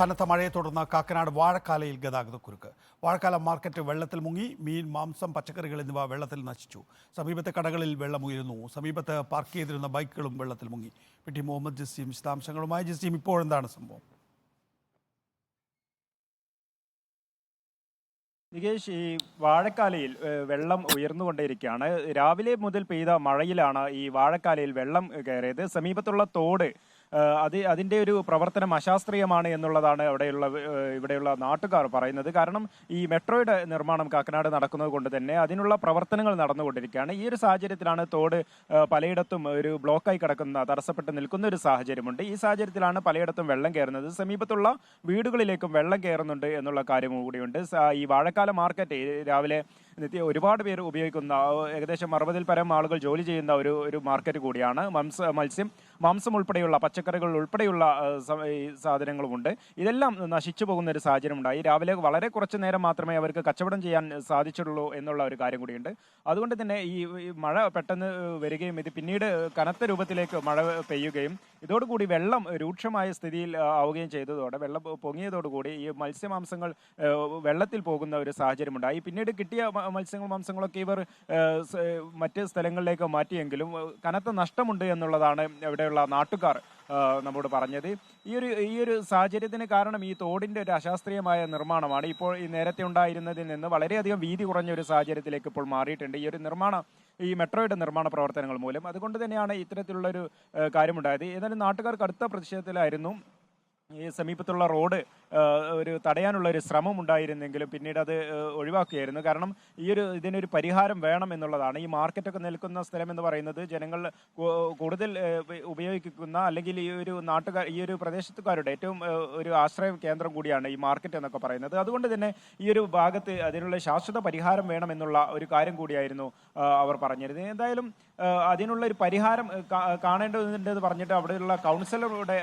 കനത്ത മഴയെ തുടർന്ന് കാക്കനാട് വാഴക്കാലയിൽ ഗതാഗതക്കുരുക്ക്. വാഴക്കാല മാർക്കറ്റ് വെള്ളത്തിൽ മുങ്ങി. മീൻ, മാംസം, പച്ചക്കറികൾ എന്നിവ വെള്ളത്തിൽ നശിച്ചു. സമീപത്തെ കടകളിൽ വെള്ളമുയരുന്നു. സമീപത്ത് പാർക്ക് ചെയ്തിരുന്ന ബൈക്കുകളും വെള്ളത്തിൽ മുങ്ങി. പി.ടി. മുഹമ്മദ് ജസീം വിശദാംശങ്ങളുമായി. ജസീം, ഇപ്പോഴെന്താണ് സംഭവം? നികേഷ്, ഈ വാഴക്കാലയിൽ വെള്ളം ഉയർന്നുകൊണ്ടേയിരിക്കുകയാണ്. രാവിലെ മുതൽ പെയ്ത മഴയിലാണ് ഈ വാഴക്കാലയിൽ വെള്ളം കയറിയത്. സമീപത്തുള്ള തോട് അതിൻ്റെ ഒരു പ്രവർത്തനം അശാസ്ത്രീയമാണ് എന്നുള്ളതാണ് ഇവിടെയുള്ള നാട്ടുകാർ പറയുന്നത്. കാരണം ഈ മെട്രോയുടെ നിർമ്മാണം കാക്കനാട് നടക്കുന്നത് കൊണ്ട് തന്നെ അതിനുള്ള പ്രവർത്തനങ്ങൾ നടന്നുകൊണ്ടിരിക്കുകയാണ്. ഈ ഒരു സാഹചര്യത്തിലാണ് തോട് പലയിടത്തും ഒരു ബ്ലോക്കായി കിടക്കുന്ന, തടസ്സപ്പെട്ട് നിൽക്കുന്ന ഒരു സാഹചര്യമുണ്ട്. ഈ സാഹചര്യത്തിലാണ് പലയിടത്തും വെള്ളം കയറുന്നത്. സമീപത്തുള്ള വീടുകളിലേക്കും വെള്ളം കയറുന്നുണ്ട് എന്നുള്ള കാര്യം കൂടിയുണ്ട്. ഈ വാഴക്കാല മാർക്കറ്റ് രാവിലെ ഒരുപാട് പേര് ഉപയോഗിക്കുന്ന, ഏകദേശം 60-ൽ പരം ആളുകൾ ജോലി ചെയ്യുന്ന ഒരു മാർക്കറ്റ് കൂടിയാണ്. മാംസം ഉൾപ്പെടെയുള്ള പച്ചക്കറികൾ ഉൾപ്പെടെയുള്ള സാധനങ്ങളുമുണ്ട്. ഇതെല്ലാം നശിച്ചു പോകുന്ന ഒരു സാഹചര്യം ഉണ്ടായി. രാവിലെ വളരെ കുറച്ച് നേരം മാത്രമേ അവർക്ക് കച്ചവടം ചെയ്യാൻ സാധിച്ചുള്ളൂ എന്നുള്ള ഒരു കാര്യം കൂടിയുണ്ട്. അതുകൊണ്ട് തന്നെ ഈ മഴ പെട്ടെന്ന് വരികയും ഇത് പിന്നീട് കനത്ത രൂപത്തിലേക്ക് മഴ പെയ്യുകയും ഇതോടുകൂടി വെള്ളം രൂക്ഷമായ സ്ഥിതിയിൽ ആവുകയും ചെയ്തതോടെ, വെള്ളം പൊങ്ങിയതോടുകൂടി ഈ മത്സ്യമാംസങ്ങൾ വെള്ളത്തിൽ പോകുന്ന ഒരു സാഹചര്യമുണ്ടായി. പിന്നീട് കിട്ടിയ മാംസങ്ങളൊക്കെ ഇവർ മറ്റ് സ്ഥലങ്ങളിലേക്ക് മാറ്റിയെങ്കിലും കനത്ത നഷ്ടമുണ്ട് എന്നുള്ളതാണ് ഇവിടെയുള്ള നാട്ടുകാർ നമ്മോട് പറഞ്ഞത്. ഈ ഒരു സാഹചര്യത്തിന് കാരണം ഈ തോടിന്റെ ഒരു അശാസ്ത്രീയമായ നിർമ്മാണമാണ്. ഇപ്പോൾ ഈ നേരത്തെ ഉണ്ടായിരുന്നതിൽ നിന്ന് വളരെയധികം വീതി കുറഞ്ഞ ഒരു സാഹചര്യത്തിലേക്ക് ഇപ്പോൾ മാറിയിട്ടുണ്ട് ഈ മെട്രോയുടെ നിർമ്മാണ പ്രവർത്തനങ്ങൾ മൂലം. അതുകൊണ്ട് തന്നെയാണ് ഇത്തരത്തിലുള്ളൊരു കാര്യമുണ്ടായത്. ഏതായാലും നാട്ടുകാർ കടുത്ത പ്രതിഷേധത്തിലായിരുന്നു. ഈ സമീപത്തുള്ള റോഡ് തടയാനുള്ള ഒരു ശ്രമം ഉണ്ടായിരുന്നെങ്കിലും പിന്നീട് അത് ഒഴിവാക്കുകയായിരുന്നു. കാരണം ഇതിനൊരു പരിഹാരം വേണം എന്നുള്ളതാണ്. ഈ മാർക്കറ്റൊക്കെ നിൽക്കുന്ന സ്ഥലം എന്ന് പറയുന്നത് ജനങ്ങൾ കൂടുതൽ ഉപയോഗിക്കുന്ന, അല്ലെങ്കിൽ ഈ ഒരു പ്രദേശത്തുകാരുടെ ഏറ്റവും ഒരു ആശ്രയ കേന്ദ്രം കൂടിയാണ് ഈ മാർക്കറ്റ് എന്നൊക്കെ പറയുന്നത്. അതുകൊണ്ട് തന്നെ ഈ ഒരു ഭാഗത്ത് അതിനുള്ള ശാശ്വത പരിഹാരം വേണം എന്നുള്ള ഒരു കാര്യം കൂടിയായിരുന്നു അവർ പറഞ്ഞിരുന്നത്. എന്തായാലും അതിനുള്ള ഒരു പരിഹാരം കാണേണ്ടതുണ്ടെന്ന് പറഞ്ഞിട്ട് അവിടെയുള്ള കൗൺസിലറുടെ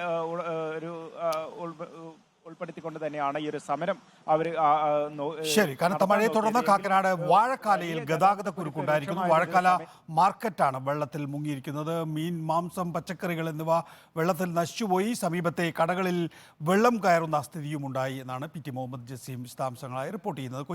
ഉൾപ്പെടുത്തിക്കൊണ്ട് തന്നെയാണ് ഈ ഒരു സമരം അവർ. ശരി, കനത്ത മഴയെ തുടർന്ന് കാക്കനാട് വാഴക്കാലയിൽ ഗതാഗതക്കുരുക്കുണ്ടായിരിക്കുന്നു. വാഴക്കാല മാർക്കറ്റാണ് വെള്ളത്തിൽ മുങ്ങിയിരിക്കുന്നത്. മീൻ, മാംസം, പച്ചക്കറികൾ എന്നിവ വെള്ളത്തിൽ നശിച്ചുപോയി. സമീപത്തെ കടകളിൽ വെള്ളം കയറുന്ന സ്ഥിതിയും ഉണ്ടായി എന്നാണ് പി.ടി. മുഹമ്മദ് ജസീം വിശദാംശങ്ങളായി റിപ്പോർട്ട് ചെയ്യുന്നത്.